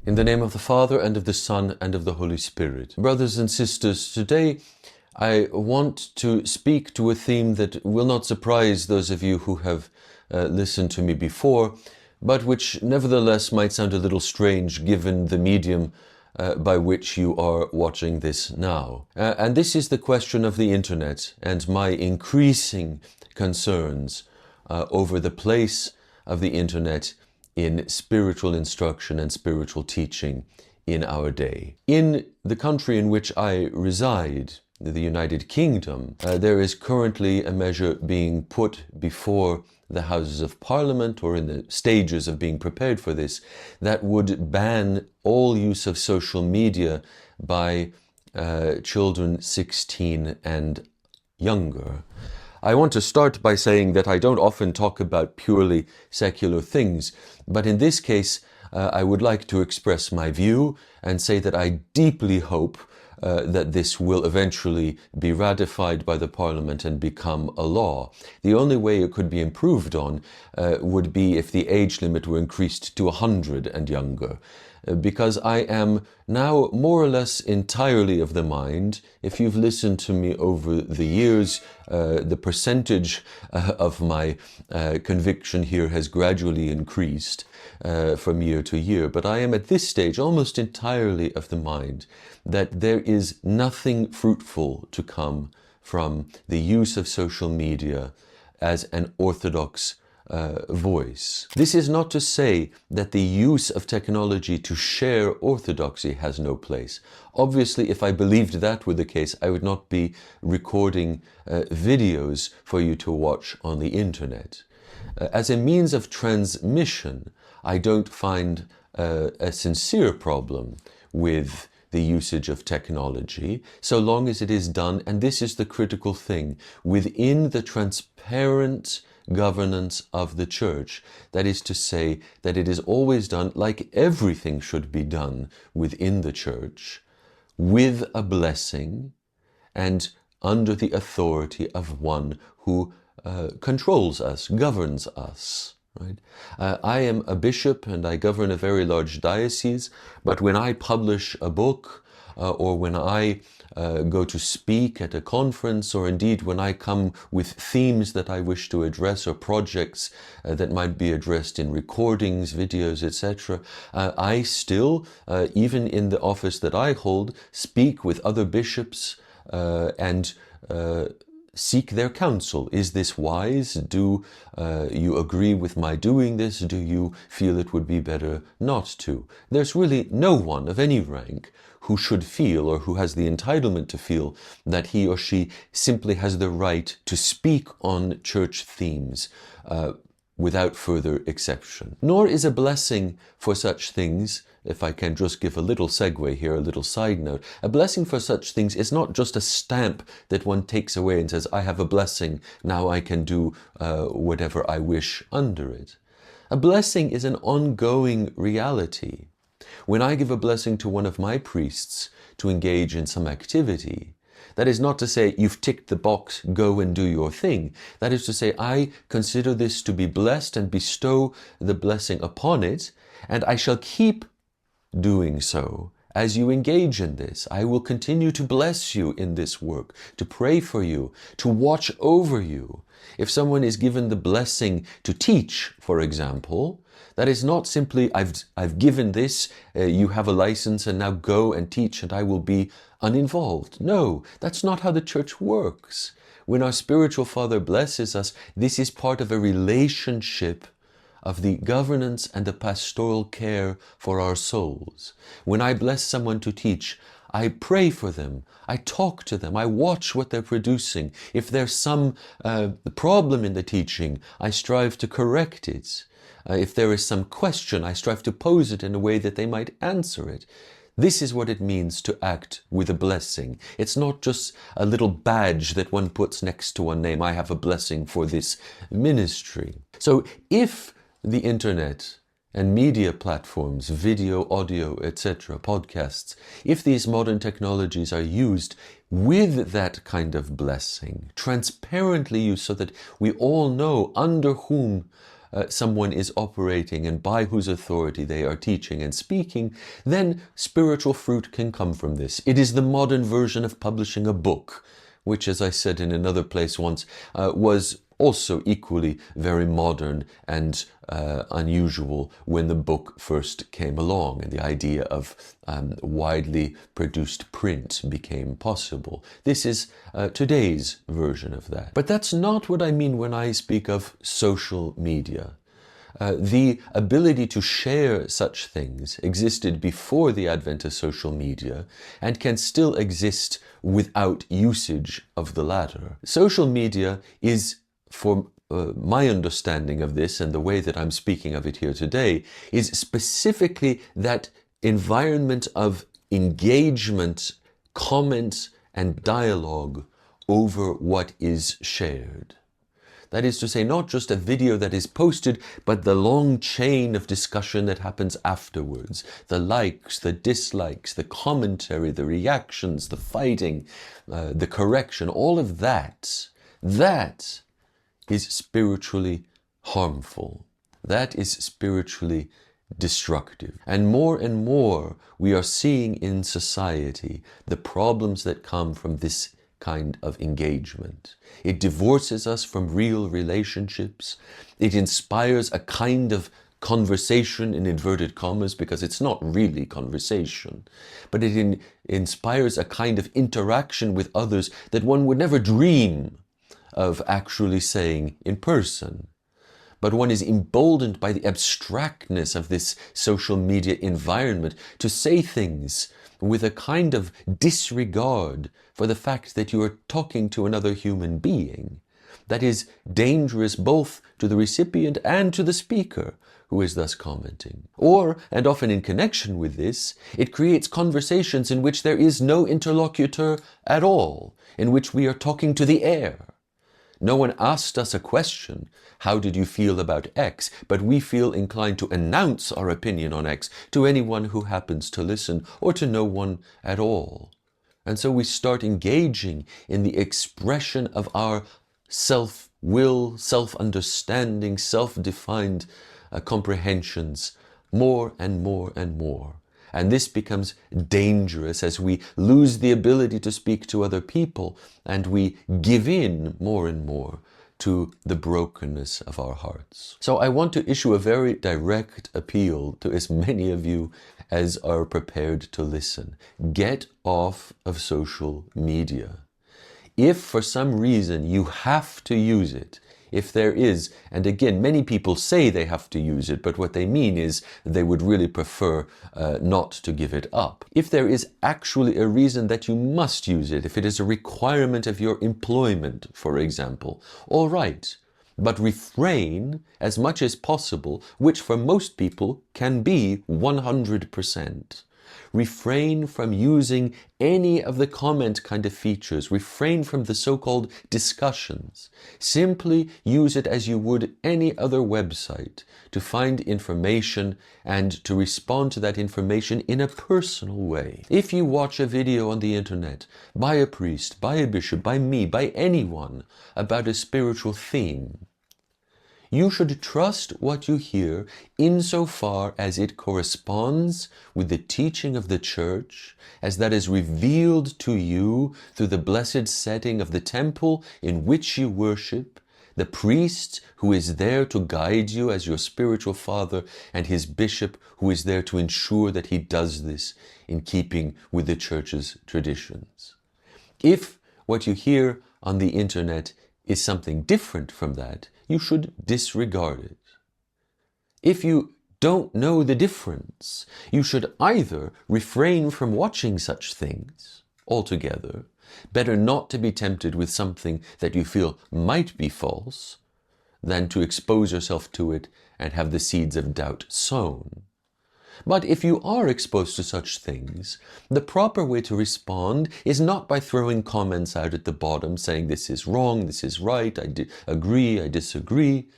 In the name of the Father, and of the Son, and of the Holy Spirit. Brothers and sisters, today I want to speak to a theme that will not surprise those of you who have listened to me before, but which nevertheless might sound a little strange given the medium by which you are watching this now. And this is the question of the internet and my increasing concerns over the place of the internet in spiritual instruction and spiritual teaching in our day. In the country in which I reside, the United Kingdom, there is currently a measure being put before the Houses of Parliament, or in the stages of being prepared for this, that would ban all use of social media by children 16 and younger. I want to start by saying that I don't often talk about purely secular things, but in this case I would like to express my view and say that I deeply hope that this will eventually be ratified by the Parliament and become a law. The only way it could be improved on would be if the age limit were increased to 100 and younger. Because I am now more or less entirely of the mind, if you've listened to me over the years, the percentage of my conviction here has gradually increased from year to year, but I am at this stage almost entirely of the mind that there is nothing fruitful to come from the use of social media as an orthodox voice. This is not to say that the use of technology to share orthodoxy has no place. Obviously, if I believed that were the case, I would not be recording videos for you to watch on the internet. As a means of transmission, I don't find a sincere problem with the usage of technology, so long as it is done, and this is the critical thing, within the transparent governance of the Church. That is to say, that it is always done, like everything should be done within the Church, with a blessing and under the authority of one who controls us, governs us. Right? I am a bishop and I govern a very large diocese, but when I publish a book or when I go to speak at a conference, or indeed when I come with themes that I wish to address or projects that might be addressed in recordings, videos, etc., I still, even in the office that I hold, speak with other bishops and seek their counsel. Is this wise? Do you agree with my doing this? Do you feel it would be better not to? There's really no one of any rank who should feel, or who has the entitlement to feel, that he or she simply has the right to speak on church themes without further exception. Nor is a blessing for such things, if I can just give a little segue here, a little side note, a blessing for such things is not just a stamp that one takes away and says, I have a blessing, now I can do whatever I wish under it. A blessing is an ongoing reality. When I give a blessing to one of my priests to engage in some activity, that is not to say, you've ticked the box, go and do your thing. That is to say, I consider this to be blessed and bestow the blessing upon it, and I shall keep doing so as you engage in this. I will continue to bless you in this work, to pray for you, to watch over you. If someone is given the blessing to teach, for example, that is not simply, I've given this, you have a license and now go and teach and I will be uninvolved. No, that's not how the Church works. When our spiritual Father blesses us, this is part of a relationship of the governance and the pastoral care for our souls. When I bless someone to teach, I pray for them, I talk to them, I watch what they're producing. If there's some problem in the teaching, I strive to correct it. If there is some question, I strive to pose it in a way that they might answer it. This is what it means to act with a blessing. It's not just a little badge that one puts next to one name. I have a blessing for this ministry. So if the internet and media platforms, video, audio, etc., podcasts, if these modern technologies are used with that kind of blessing, transparently used so that we all know under whom someone is operating and by whose authority they are teaching and speaking, then spiritual fruit can come from this. It is the modern version of publishing a book, which, as I said in another place once, was also equally very modern and unusual when the book first came along and the idea of widely produced print became possible. This is today's version of that. But that's not what I mean when I speak of social media. The ability to share such things existed before the advent of social media and can still exist without usage of the latter. Social media is, for my understanding of this and the way that I'm speaking of it here today, is specifically that environment of engagement, comment, and dialogue over what is shared. That is to say, not just a video that is posted, but the long chain of discussion that happens afterwards. The likes, the dislikes, the commentary, the reactions, the fighting, the correction, all of that. That is spiritually harmful. That is spiritually destructive. And more we are seeing in society the problems that come from this kind of engagement. It divorces us from real relationships. It inspires a kind of conversation in inverted commas, because it's not really conversation, but it inspires a kind of interaction with others that one would never dream of actually saying in person. But one is emboldened by the abstractness of this social media environment to say things with a kind of disregard for the fact that you are talking to another human being. That is dangerous both to the recipient and to the speaker who is thus commenting. Or, and often in connection with this, it creates conversations in which there is no interlocutor at all, in which we are talking to the air. No one asked us a question, how did you feel about X? But we feel inclined to announce our opinion on X to anyone who happens to listen, or to no one at all. And so we start engaging in the expression of our self-will, self-understanding, self-defined comprehensions more and more and more. And this becomes dangerous as we lose the ability to speak to other people and we give in more and more to the brokenness of our hearts. So I want to issue a very direct appeal to as many of you as are prepared to listen. Get off of social media. If for some reason you have to use it, if there is, and again, many people say they have to use it, but what they mean is they would really prefer not to give it up. If there is actually a reason that you must use it, if it is a requirement of your employment, for example, all right, but refrain as much as possible, which for most people can be 100%. Refrain from using any of the comment kind of features. Refrain from the so-called discussions. Simply use it as you would any other website to find information and to respond to that information in a personal way. If you watch a video on the internet by a priest, by a bishop, by me, by anyone about a spiritual theme, you should trust what you hear insofar as it corresponds with the teaching of the Church, as that is revealed to you through the blessed setting of the temple in which you worship, the priest who is there to guide you as your spiritual father, and his bishop who is there to ensure that he does this in keeping with the Church's traditions. If what you hear on the internet is something different from that, you should disregard it. If you don't know the difference, you should either refrain from watching such things altogether, better not to be tempted with something that you feel might be false, than to expose yourself to it and have the seeds of doubt sown. But if you are exposed to such things, the proper way to respond is not by throwing comments out at the bottom saying this is wrong, this is right, I agree, I disagree,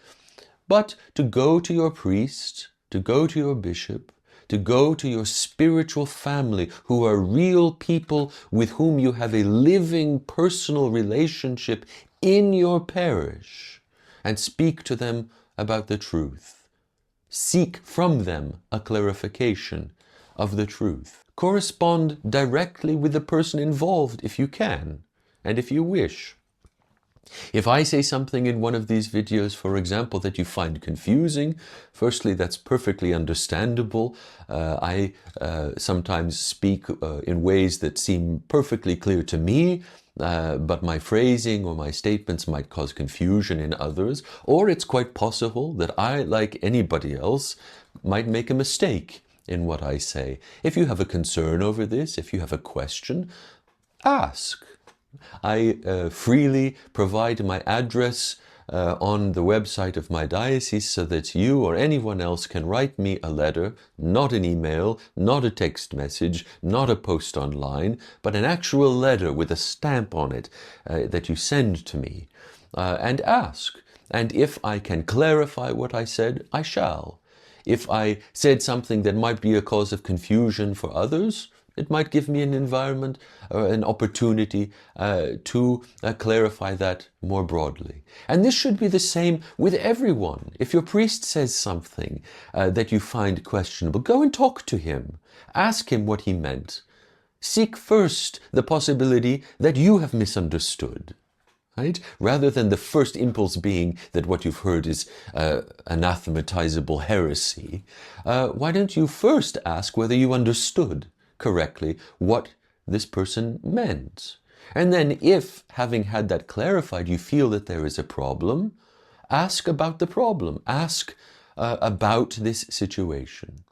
but to go to your priest, to go to your bishop, to go to your spiritual family who are real people with whom you have a living personal relationship in your parish, and speak to them about the truth. Seek from them a clarification of the truth. Correspond directly with the person involved if you can, and if you wish. If I say something in one of these videos, for example, that you find confusing, firstly, that's perfectly understandable. I sometimes speak in ways that seem perfectly clear to me, but my phrasing or my statements might cause confusion in others, or it's quite possible that I, like anybody else, might make a mistake in what I say. If you have a concern over this, if you have a question, ask. I freely provide my address on the website of my diocese so that you or anyone else can write me a letter, not an email, not a text message, not a post online, but an actual letter with a stamp on it that you send to me, and ask. And if I can clarify what I said, I shall. If I said something that might be a cause of confusion for others, it might give me an environment or an opportunity to clarify that more broadly. And this should be the same with everyone. If your priest says something that you find questionable, go and talk to him. Ask him what he meant. Seek first the possibility that you have misunderstood. Right? Rather than the first impulse being that what you've heard is anathematizable heresy, why don't you first ask whether you understood correctly what this person meant? And then if, having had that clarified, you feel that there is a problem, ask about the problem. Ask about this situation.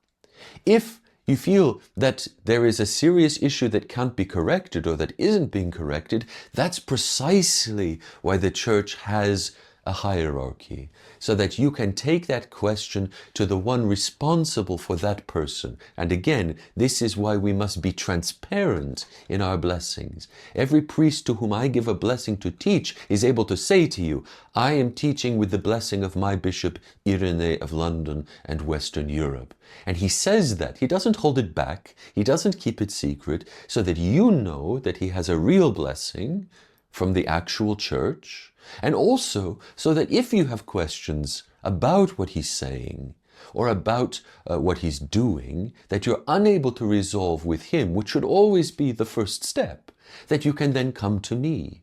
If you feel that there is a serious issue that can't be corrected or that isn't being corrected, that's precisely why the Church has a hierarchy, so that you can take that question to the one responsible for that person. And again, this is why we must be transparent in our blessings. Every priest to whom I give a blessing to teach is able to say to you, I am teaching with the blessing of my Bishop Irenei of London and Western Europe. And he says that. He doesn't hold it back. He doesn't keep it secret, so that you know that he has a real blessing from the actual Church, and also so that if you have questions about what he's saying or about what he's doing that you're unable to resolve with him, which should always be the first step, that you can then come to me.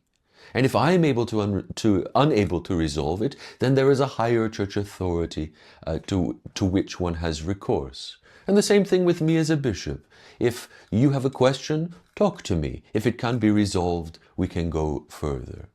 And if I'm able unable to resolve it, then there is a higher Church authority to which one has recourse. And the same thing with me as a bishop. If you have a question, talk to me. If it can be resolved, we can go further.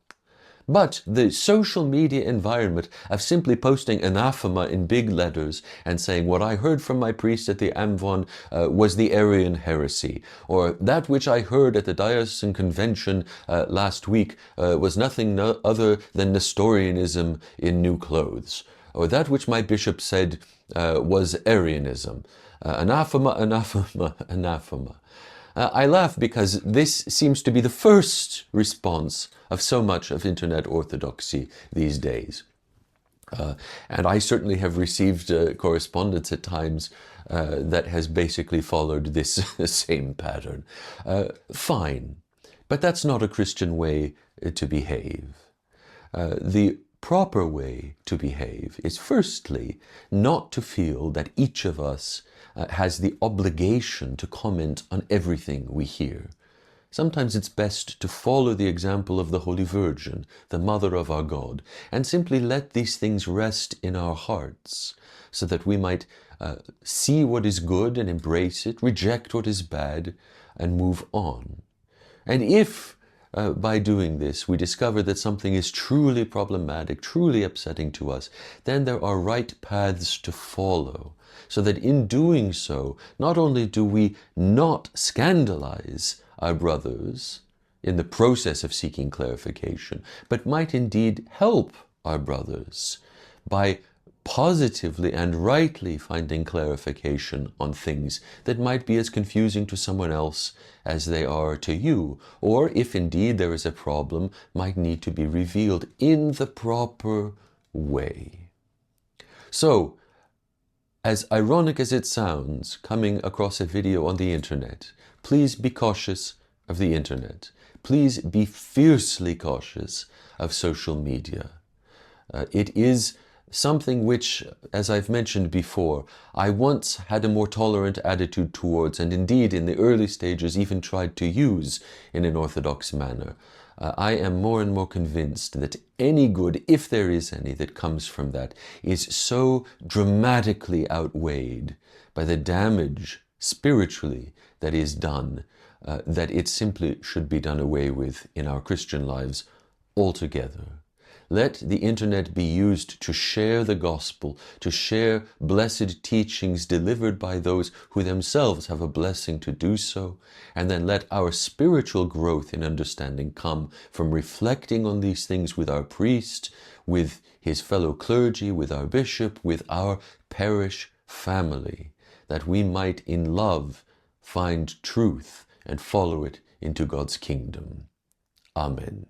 But the social media environment of simply posting anathema in big letters and saying what I heard from my priest at the Amvon was the Arian heresy, or that which I heard at the diocesan convention last week was nothing other than Nestorianism in new clothes, or that which my bishop said was Arianism. Anathema, anathema, anathema. I laugh because this seems to be the first response of so much of internet orthodoxy these days. And I certainly have received correspondence at times that has basically followed this same pattern. Fine, but that's not a Christian way to behave. The proper way to behave is firstly not to feel that each of us has the obligation to comment on everything we hear. Sometimes it's best to follow the example of the Holy Virgin, the Mother of our God, and simply let these things rest in our hearts, so that we might see what is good and embrace it, reject what is bad, and move on. And if by doing this we discover that something is truly problematic, truly upsetting to us, then there are right paths to follow, so that in doing so, not only do we not scandalize our brothers in the process of seeking clarification, but might indeed help our brothers by positively and rightly finding clarification on things that might be as confusing to someone else as they are to you, or if indeed there is a problem, might need to be revealed in the proper way. So, as ironic as it sounds, coming across a video on the internet, please be cautious of the internet. Please be fiercely cautious of social media. It is something which, as I've mentioned before, I once had a more tolerant attitude towards, and indeed in the early stages even tried to use in an orthodox manner. I am more and more convinced that any good, if there is any, that comes from that is so dramatically outweighed by the damage spiritually that is done, that it simply should be done away with in our Christian lives altogether. Let the internet be used to share the gospel, to share blessed teachings delivered by those who themselves have a blessing to do so, and then let our spiritual growth in understanding come from reflecting on these things with our priest, with his fellow clergy, with our bishop, with our parish family, that we might in love find truth and follow it into God's kingdom. Amen.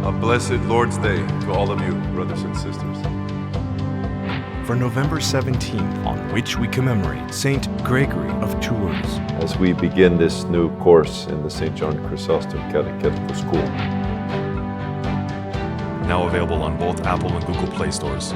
A blessed Lord's Day to all of you, brothers and sisters. For November 17th, on which we commemorate Saint Gregory of Tours. As we begin this new course in the St. John Chrysostom Catechetical School. Now available on both Apple and Google Play stores.